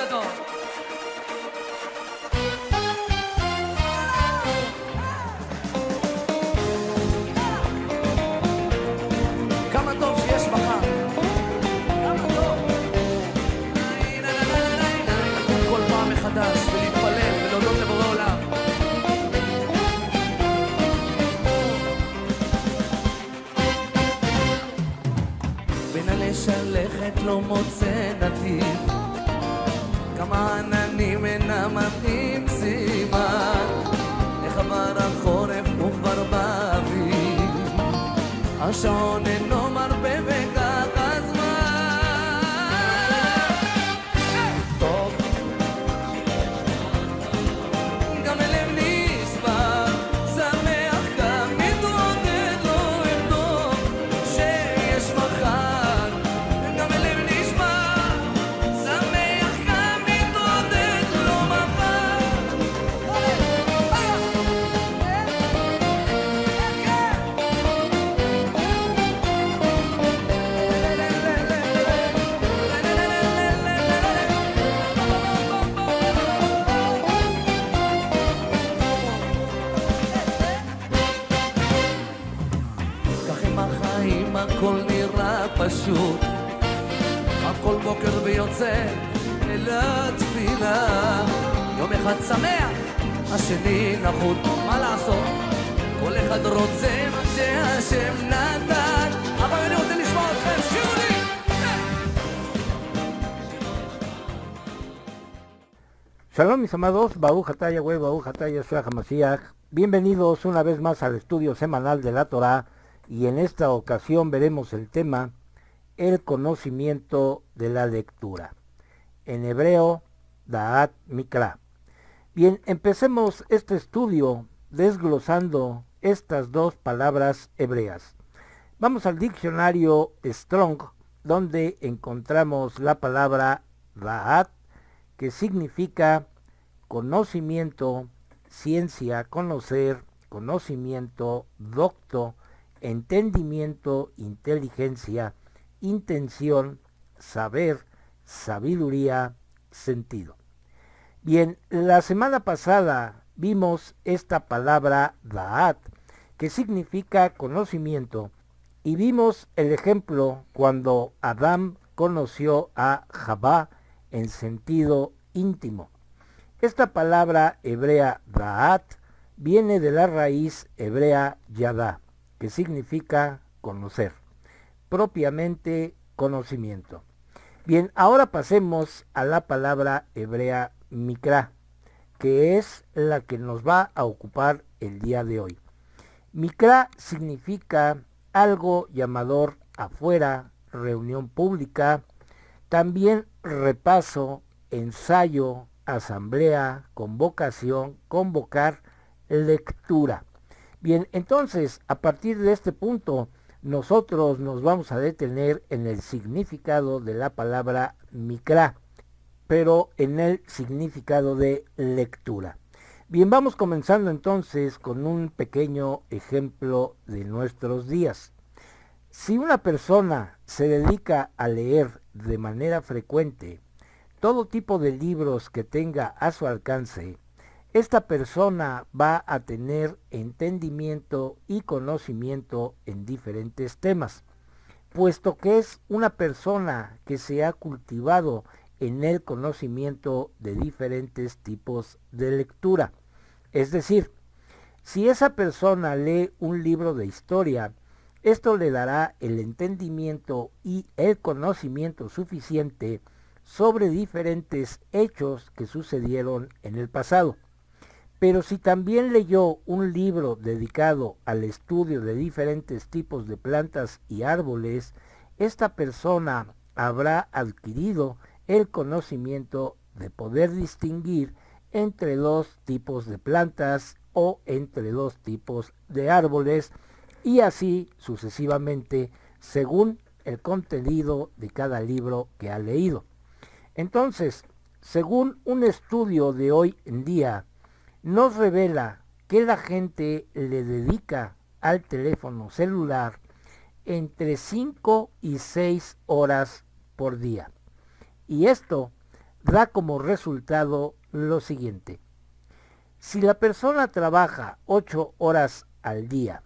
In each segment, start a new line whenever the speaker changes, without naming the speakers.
גדול. כמה טוב שיש מחר. כמה טוב. לקום כל פעם מחדש ולהתפלל ולהודות לבורא עולם. בין הלשלכת לא מוצא נתיב, כמה עננים אינם מתאים סימן, איך עבר החורף וכבר באביב, השעון אינו מרפה וכך הזמן. טוב, גם הלב נשבר, שמח גם מתעודד, לא ארדום שיש מחר. גם הלב נשבר, שמח גם מתעודד, לא מחר. כך עם החיים הכל נראה פשוט, הכל בוקר ויוצא אל התפילה. יום אחד שמח, השני נחות, מה לעשות? כל אחד רוצה מה שהשם נתן. אבל אני רוצה לשמוע אתכם, שירו לי!
Shalom mis amados, Baruch atah Yahweh, Baruch atah Yeshua HaMashiach. Bienvenidos una vez más al estudio semanal de la Torah, y en esta ocasión veremos el tema el conocimiento de la lectura. En hebreo, Da'at Mikra. Bien, empecemos este estudio desglosando estas dos palabras hebreas. Vamos al diccionario Strong, donde encontramos la palabra Da'at, que significa conocimiento, ciencia, conocer, conocimiento, docto, entendimiento, inteligencia, intención, saber, sabiduría, sentido. Bien, la semana pasada vimos esta palabra Da'at, que significa conocimiento, y vimos el ejemplo cuando Adán conoció a Javá en sentido íntimo. Esta palabra hebrea Da'at viene de la raíz hebrea Yadá, que significa conocer, propiamente conocimiento. Bien, ahora pasemos a la palabra hebrea Mikra, que es la que nos va a ocupar el día de hoy. Mikra significa algo llamador afuera, reunión pública, también repaso, ensayo, asamblea, convocación, convocar, lectura. Bien, entonces, a partir de este punto, nosotros nos vamos a detener en el significado de la palabra Mikra, pero en el significado de lectura. Bien, vamos comenzando entonces con un pequeño ejemplo de nuestros días. Si una persona se dedica a leer de manera frecuente todo tipo de libros que tenga a su alcance, esta persona va a tener entendimiento y conocimiento en diferentes temas, puesto que es una persona que se ha cultivado en el conocimiento de diferentes tipos de lectura. Es decir, si esa persona lee un libro de historia, esto le dará el entendimiento y el conocimiento suficiente sobre diferentes hechos que sucedieron en el pasado. Pero si también leyó un libro dedicado al estudio de diferentes tipos de plantas y árboles, esta persona habrá adquirido el conocimiento de poder distinguir entre dos tipos de plantas o entre dos tipos de árboles, y así sucesivamente según el contenido de cada libro que ha leído. Entonces, según un estudio de hoy en día, nos revela que la gente le dedica al teléfono celular entre 5 y 6 horas por día. Y esto da como resultado lo siguiente. Si la persona trabaja 8 horas al día,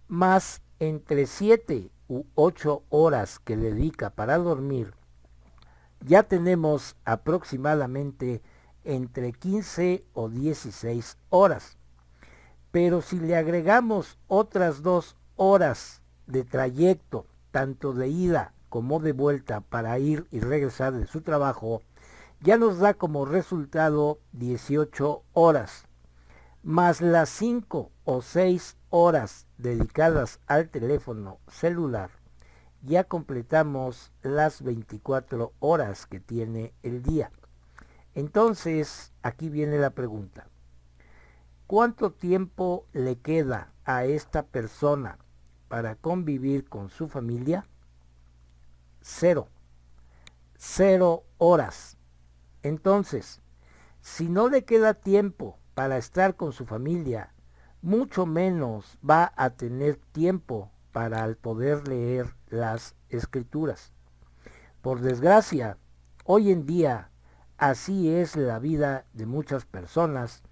más entre 7 u 8 horas que dedica para dormir, ya tenemos aproximadamente entre 15 o 16 horas. Pero si le agregamos otras 2 horas de trayecto, tanto de ida como de vuelta para ir y regresar de su trabajo, ya nos da como resultado 18 horas, más las 5 o 6 horas dedicadas al teléfono celular, ya completamos las 24 horas que tiene el día. Entonces, aquí viene la pregunta. ¿Cuánto tiempo le queda a esta persona para convivir con su familia? 0. 0 horas. Entonces, si no le queda tiempo para estar con su familia, mucho menos va a tener tiempo para poder leer las escrituras. Por desgracia, hoy en día así es la vida de muchas personas,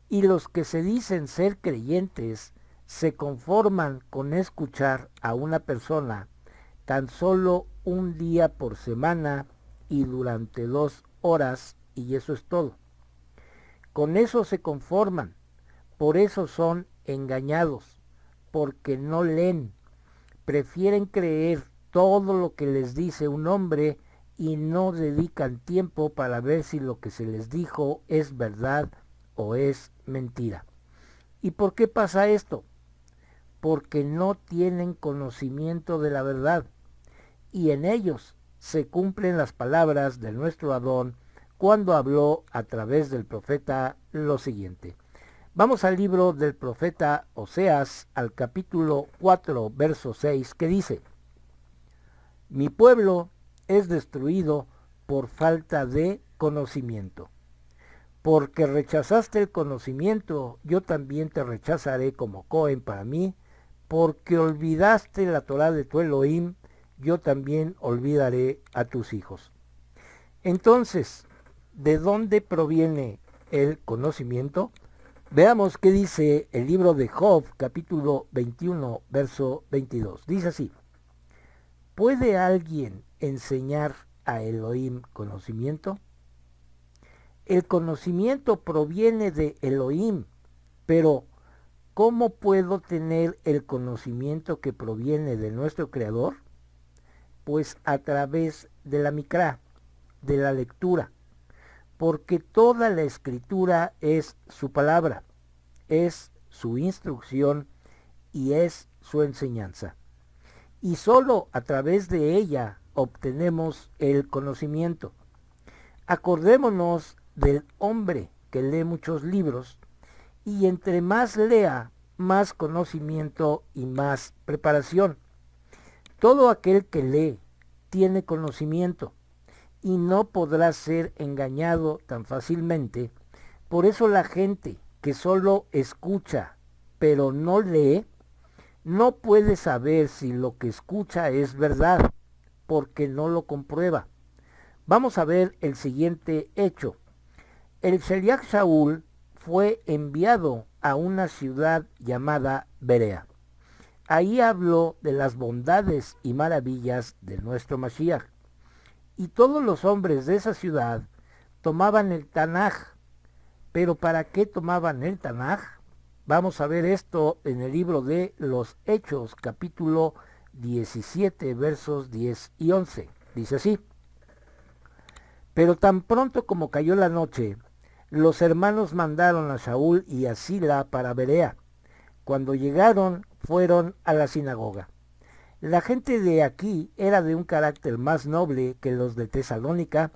y los que se dicen ser creyentes se conforman con escuchar a una persona tan solo un día por semana y durante 2 horas, y eso es todo. Con eso se conforman, por eso son engañados, porque no leen, prefieren creer todo lo que les dice un hombre y no dedican tiempo para ver si lo que se les dijo es verdad o es mentira. ¿Y por qué pasa esto? Porque no tienen conocimiento de la verdad, y en ellos se cumplen las palabras de nuestro Adón cuando habló a través del profeta lo siguiente. Vamos al libro del profeta Oseas, al capítulo 4, verso 6, que dice: Mi pueblo es destruido por falta de conocimiento. Porque rechazaste el conocimiento, yo también te rechazaré como Cohen para mí. Porque olvidaste la Torá de tu Elohim, yo también olvidaré a tus hijos. Entonces, ¿de dónde proviene el conocimiento? Veamos qué dice el libro de Job, capítulo 21, verso 22. Dice así: ¿Puede alguien enseñar a Elohim conocimiento? El conocimiento proviene de Elohim, pero ¿cómo puedo tener el conocimiento que proviene de nuestro Creador? Pues a través de la Mikra, de la lectura, porque toda la escritura es su palabra, es su instrucción y es su enseñanza. Y solo a través de ella obtenemos el conocimiento. Acordémonos del hombre que lee muchos libros, y entre más lea, más conocimiento y más preparación. Todo aquel que lee tiene conocimiento y no podrá ser engañado tan fácilmente. Por eso la gente que solo escucha pero no lee, no puede saber si lo que escucha es verdad, porque no lo comprueba. Vamos a ver el siguiente hecho. El Sheliach Shaul fue enviado a una ciudad llamada Berea. Ahí habló de las bondades y maravillas de nuestro Mashiach. Y todos los hombres de esa ciudad tomaban el Tanaj. ¿Pero para qué tomaban el Tanaj? Vamos a ver esto en el libro de los Hechos, capítulo 17, versos 10 y 11. Dice así: Pero tan pronto como cayó la noche, los hermanos mandaron a Shaul y a Sila para Berea. Cuando llegaron, fueron a la sinagoga. La gente de aquí era de un carácter más noble que los de Tesalónica.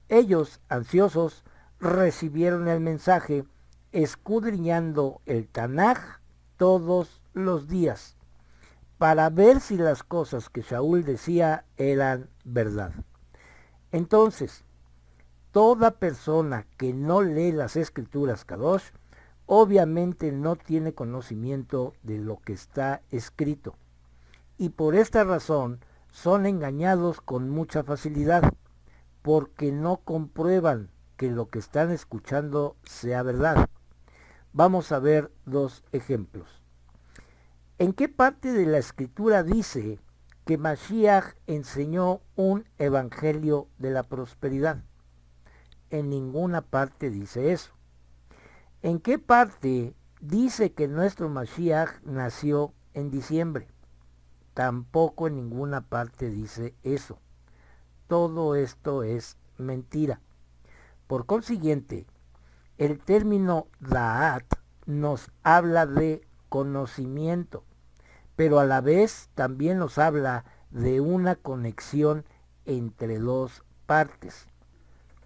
Ellos, ansiosos, recibieron el mensaje, escudriñando el Tanaj todos los días, para ver si las cosas que Shaul decía eran verdad. Entonces, toda persona que no lee las escrituras Kadosh, obviamente no tiene conocimiento de lo que está escrito, y por esta razón son engañados con mucha facilidad. porque no comprueban que lo que están escuchando sea verdad. Vamos a ver dos ejemplos. ¿En qué parte de la escritura dice que Mashiach enseñó un evangelio de la prosperidad? En ninguna parte dice eso. ¿En qué parte dice que nuestro Mashiach nació en diciembre? Tampoco en ninguna parte dice eso. Todo esto es mentira. Por consiguiente, el término Da'at nos habla de conocimiento, pero a la vez también nos habla de una conexión entre dos partes.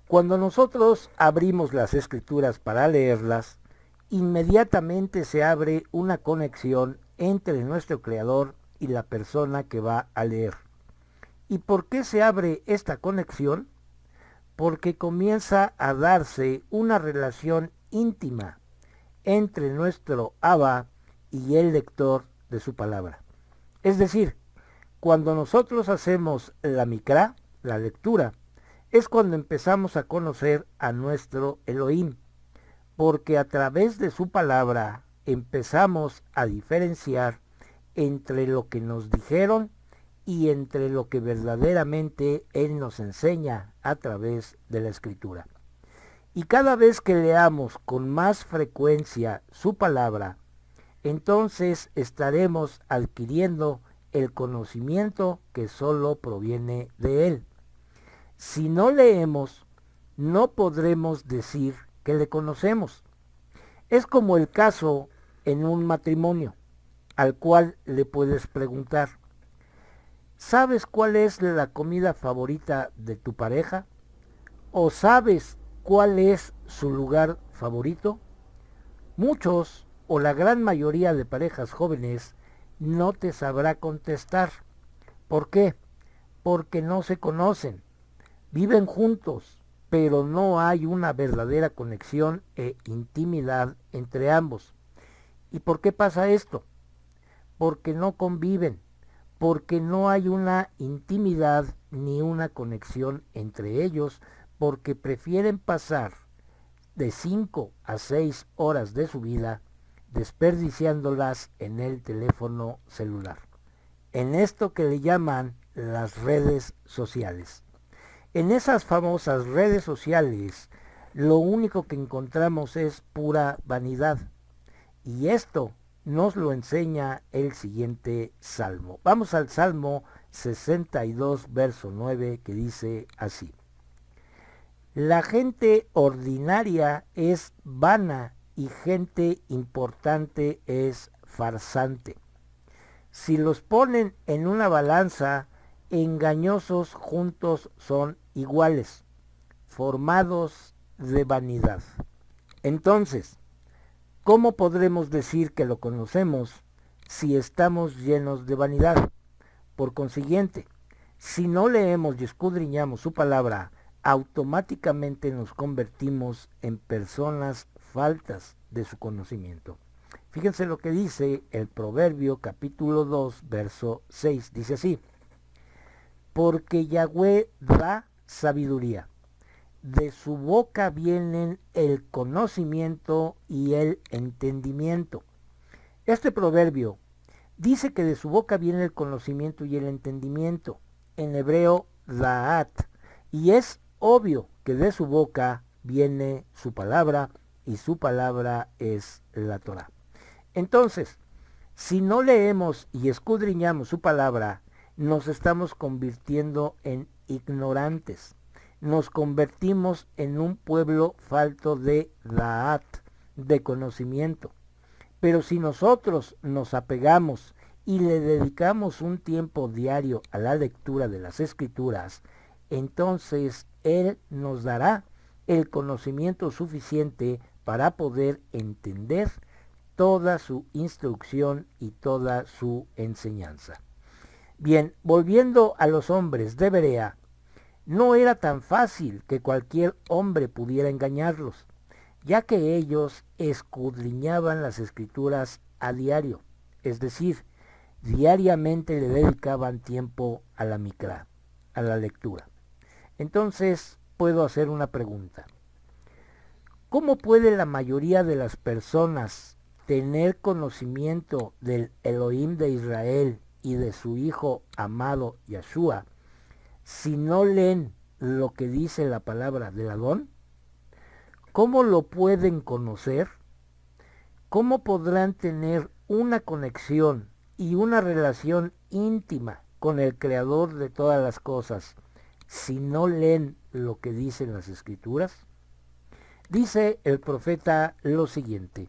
Cuando nosotros abrimos las escrituras para leerlas, inmediatamente se abre una conexión entre nuestro Creador y la persona que va a leer. ¿Y por qué se abre esta conexión? Porque comienza a darse una relación íntima entre nuestro Abba y el lector de su palabra. Es decir, cuando nosotros hacemos la Mikra, la lectura, es cuando empezamos a conocer a nuestro Elohim, porque a través de su palabra empezamos a diferenciar entre lo que nos dijeron y entre lo que verdaderamente Él nos enseña a través de la Escritura. Y cada vez que leamos con más frecuencia su palabra, entonces estaremos adquiriendo el conocimiento que solo proviene de Él. Si no leemos, no podremos decir que le conocemos. Es como el caso en un matrimonio, al cual le puedes preguntar, ¿sabes cuál es la comida favorita de tu pareja? ¿O sabes cuál es su lugar favorito? Muchos o la gran mayoría de parejas jóvenes no te sabrá contestar. ¿Por qué? Porque no se conocen. Viven juntos, pero no hay una verdadera conexión e intimidad entre ambos. ¿Y por qué pasa esto? Porque no conviven, porque no hay una intimidad ni una conexión entre ellos, porque prefieren pasar de 5 a 6 horas de su vida desperdiciándolas en el teléfono celular, en esto que le llaman las redes sociales. En esas famosas redes sociales, lo único que encontramos es pura vanidad. Y esto nos lo enseña el siguiente salmo. Vamos al Salmo 62, verso 9, que dice así. La gente ordinaria es vana y gente importante es farsante. Si los ponen en una balanza, engañosos juntos son iguales, formados de vanidad. Entonces, ¿cómo podremos decir que lo conocemos si estamos llenos de vanidad? Por consiguiente, si no leemos y escudriñamos su palabra, automáticamente nos convertimos en personas faltas de su conocimiento. Fíjense lo que dice el Proverbio capítulo 2, verso 6. Dice así: porque Yahweh da sabiduría, de su boca vienen el conocimiento y el entendimiento. Este proverbio dice que de su boca viene el conocimiento y el entendimiento, en hebreo da'at, y es obvio que de su boca viene su palabra, y su palabra es la Torá. Entonces, si no leemos y escudriñamos su palabra, nos estamos convirtiendo en ignorantes. Nos convertimos en un pueblo falto de da'at, de conocimiento. Pero si nosotros nos apegamos y le dedicamos un tiempo diario a la lectura de las Escrituras, entonces Él nos dará el conocimiento suficiente para poder entender toda su instrucción y toda su enseñanza. Bien, volviendo a los hombres de Berea, no era tan fácil que cualquier hombre pudiera engañarlos, ya que ellos escudriñaban las Escrituras a diario, es decir, diariamente le dedicaban tiempo a la Mikra, a la lectura. Entonces puedo hacer una pregunta. ¿Cómo puede la mayoría de las personas tener conocimiento del Elohim de Israel y de su Hijo amado Yeshua si no leen lo que dice la palabra del Adón? ¿Cómo lo pueden conocer? ¿Cómo podrán tener una conexión y una relación íntima con el Creador de todas las cosas si no leen lo que dicen las Escrituras? Dice el profeta lo siguiente.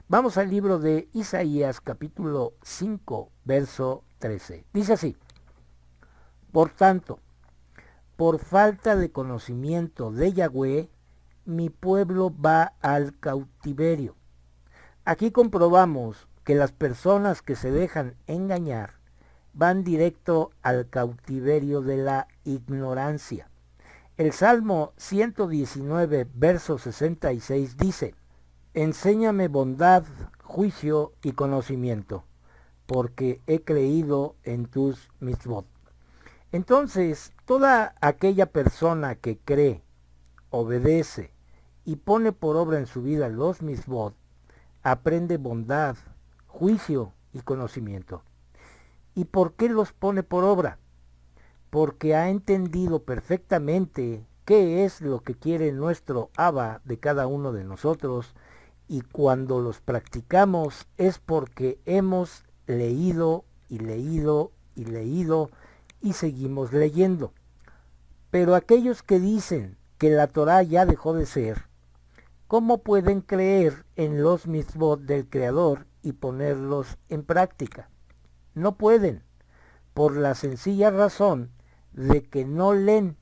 Vamos al libro de Isaías capítulo 5, verso 13. Dice así: Por tanto, por falta de conocimiento de Yahweh, mi pueblo va al cautiverio. Aquí comprobamos que las personas que se dejan engañar van directo al cautiverio de la ignorancia. El Salmo 119, verso 66 dice: Enséñame bondad, juicio y conocimiento, porque he creído en tus mitzvot. Entonces, toda aquella persona que cree, obedece y pone por obra en su vida los mitzvot, aprende bondad, juicio y conocimiento. ¿Y por qué los pone por obra? Porque ha entendido perfectamente qué es lo que quiere nuestro Abba de cada uno de nosotros, y cuando los practicamos es porque hemos leído y leído y leído y seguimos leyendo. Pero aquellos que dicen que la Torá ya dejó de ser, ¿cómo pueden creer en los mitzvot del Creador y ponerlos en práctica? No pueden, por la sencilla razón de que no leen,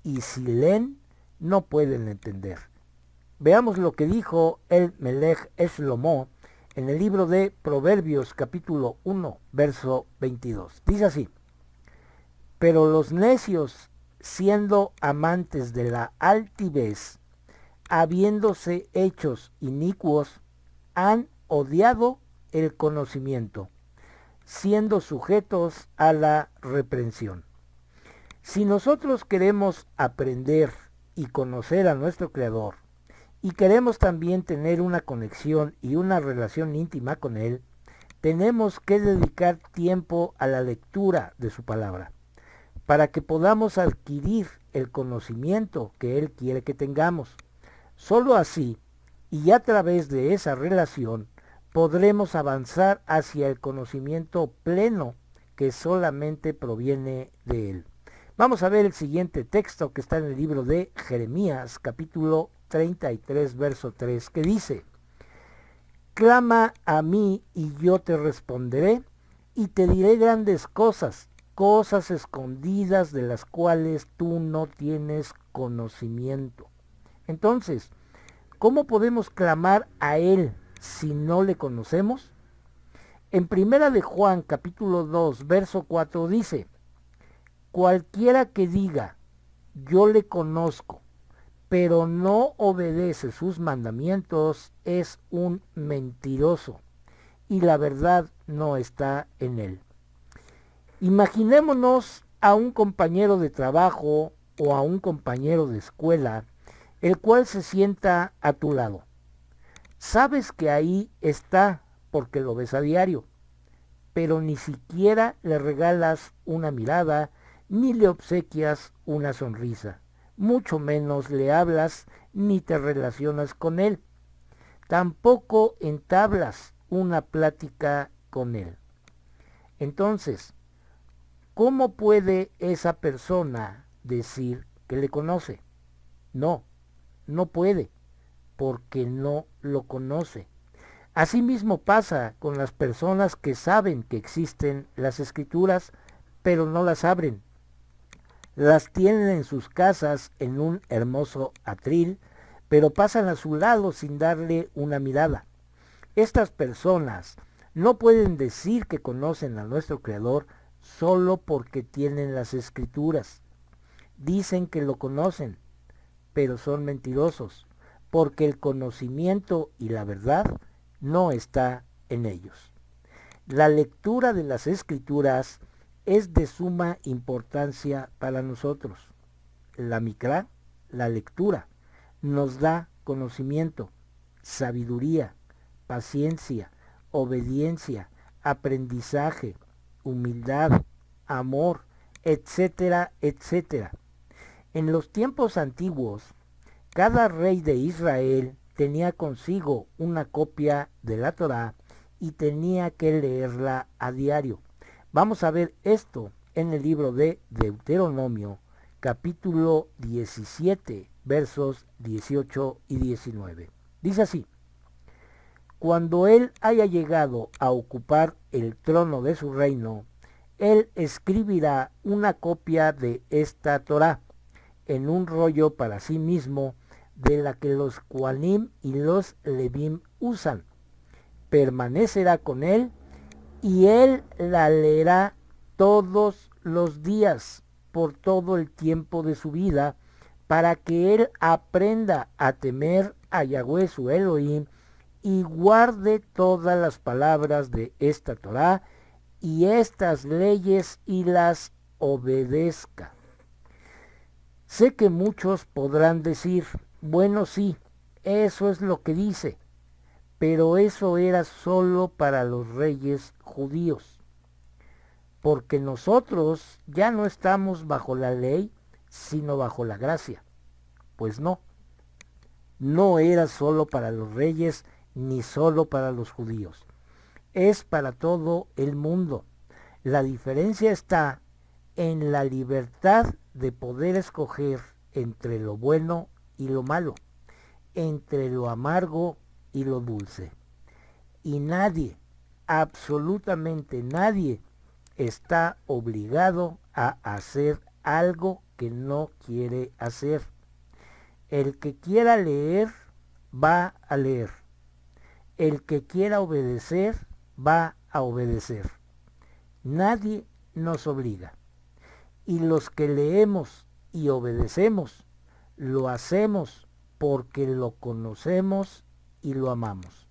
y si leen, no pueden entender. Veamos lo que dijo el Melech Shlomo en el libro de Proverbios capítulo 1, verso 22. Dice así: Pero los necios, siendo amantes de la altivez, habiéndose hechos inicuos, han odiado el conocimiento, siendo sujetos a la reprensión. Si nosotros queremos aprender y conocer a nuestro Creador, y queremos también tener una conexión y una relación íntima con Él, tenemos que dedicar tiempo a la lectura de su palabra, para que podamos adquirir el conocimiento que Él quiere que tengamos. Solo así, y a través de esa relación, podremos avanzar hacia el conocimiento pleno que solamente proviene de Él. Vamos a ver el siguiente texto que está en el libro de Jeremías, capítulo 33, verso 3, que dice: Clama a mí y yo te responderé, y te diré grandes cosas, cosas escondidas de las cuales tú no tienes conocimiento. Entonces, ¿cómo podemos clamar a Él si no le conocemos? En primera de Juan, capítulo 2, verso 4 dice: Cualquiera que diga, yo le conozco, pero no obedece sus mandamientos, es un mentiroso, y la verdad no está en él. Imaginémonos a un compañero de trabajo o a un compañero de escuela, el cual se sienta a tu lado. Sabes que ahí está porque lo ves a diario, pero ni siquiera le regalas una mirada ni le obsequias una sonrisa, mucho menos le hablas ni te relacionas con él. Tampoco entablas una plática con él. Entonces, ¿cómo puede esa persona decir que le conoce? No, no puede, porque no lo conoce. Asimismo pasa con las personas que saben que existen las Escrituras, pero no las abren. Las tienen en sus casas en un hermoso atril, pero pasan a su lado sin darle una mirada. Estas personas no pueden decir que conocen a nuestro Creador solo porque tienen las Escrituras. Dicen que lo conocen, pero son mentirosos, porque el conocimiento y la verdad no está en ellos. La lectura de las Escrituras es de suma importancia para nosotros. la Mikra, la lectura, nos da conocimiento, sabiduría, paciencia, obediencia, aprendizaje, humildad, amor, etcétera, etcétera. En los tiempos antiguos, cada rey de Israel tenía consigo una copia de la Torá y tenía que leerla a diario. Vamos a ver esto en el libro de Deuteronomio, capítulo 17, versos 18 y 19. Dice así: cuando él haya llegado a ocupar el trono de su reino, él escribirá una copia de esta Torá en un rollo para sí mismo, de la que los Kohanim y los Levim usan. Permanecerá con él y él la leerá todos los días por todo el tiempo de su vida, para que él aprenda a temer a Yahweh su Elohim y guarde todas las palabras de esta Torá y estas leyes y las obedezca. Sé que muchos podrán decir: bueno, sí, eso es lo que dice, pero eso era solo para los reyes judíos, porque nosotros ya no estamos bajo la ley, sino bajo la gracia. Pues no era solo para los reyes ni solo para los judíos, es para todo el mundo. La diferencia está en la libertad de poder escoger entre lo bueno y lo malo, entre lo amargo y lo dulce. Y nadie, absolutamente nadie, está obligado a hacer algo que no quiere hacer. El que quiera leer, va a leer. El que quiera obedecer, va a obedecer. Nadie nos obliga. Y los que leemos y obedecemos, lo hacemos porque lo conocemos y lo amamos.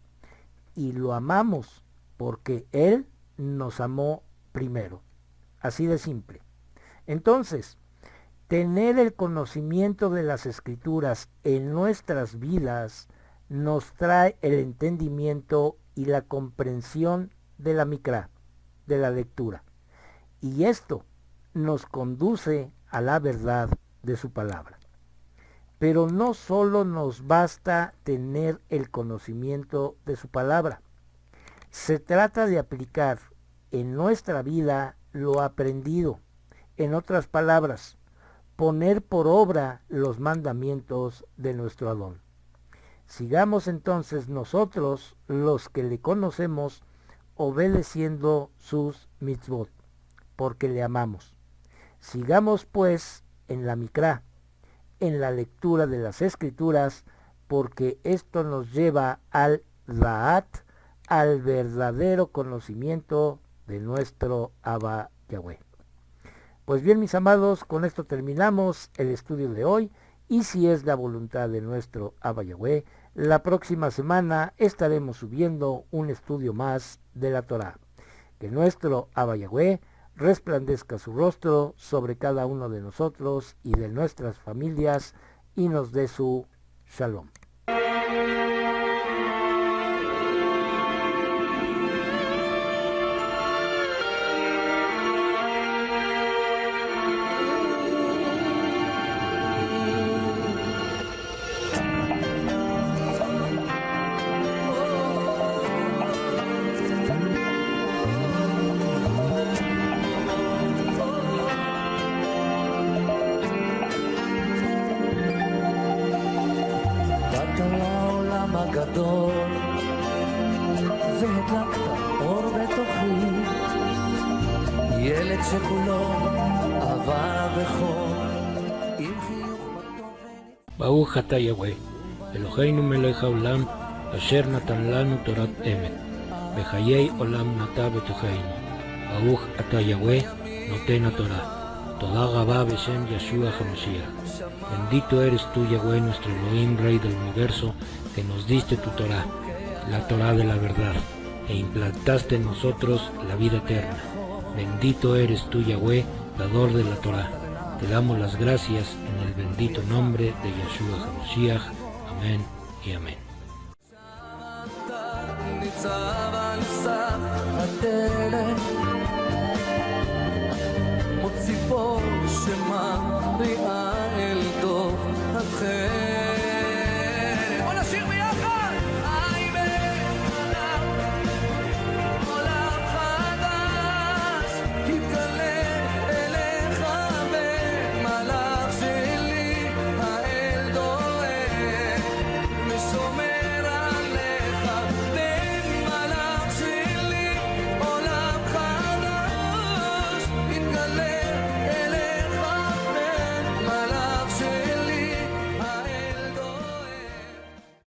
Y lo amamos porque Él nos amó primero. Así de simple. Entonces, tener el conocimiento de las Escrituras en nuestras vidas nos trae el entendimiento y la comprensión de la Mikra, de la lectura. Y esto nos conduce a la verdad de su palabra. Pero no solo nos basta tener el conocimiento de su palabra. Se trata de aplicar en nuestra vida lo aprendido. En otras palabras, poner por obra los mandamientos de nuestro Adón. Sigamos entonces nosotros, los que le conocemos, obedeciendo sus mitzvot, porque le amamos. Sigamos pues en la Mikra, en la lectura de las Escrituras, porque esto nos lleva al Da'at, al verdadero conocimiento de nuestro Abba Yahweh. Pues bien, mis amados, con esto terminamos el estudio de hoy, y si es la voluntad de nuestro Abba Yahweh, la próxima semana estaremos subiendo un estudio más de la Torá. Que nuestro Abba Yahweh resplandezca su rostro sobre cada uno de nosotros y de nuestras familias, y nos dé su shalom.
הגדול והדלקת אור בתוכי, ילד שכולו אהבה וחור עם חיוך בתוכן.
ברוך אתה יהוה, אלוהינו מלך העולם, אשר נתן לנו תורת אמת, בחיי עולם נטע בתוכנו. ברוך אתה יהוה, נותן התורה. תודה רבה בשם ישוע המשיח. Bendito eres tú, Yahweh, nuestro Elohim, Rey del universo, que nos diste tu Torah, la Torah de la verdad, e implantaste en nosotros la vida eterna. Bendito eres tú, Yahweh, dador de la Torah. Te damos las gracias en el el bendito nombre de Yeshua HaMashiach. Amén y amén.
ניצב על סף הדלת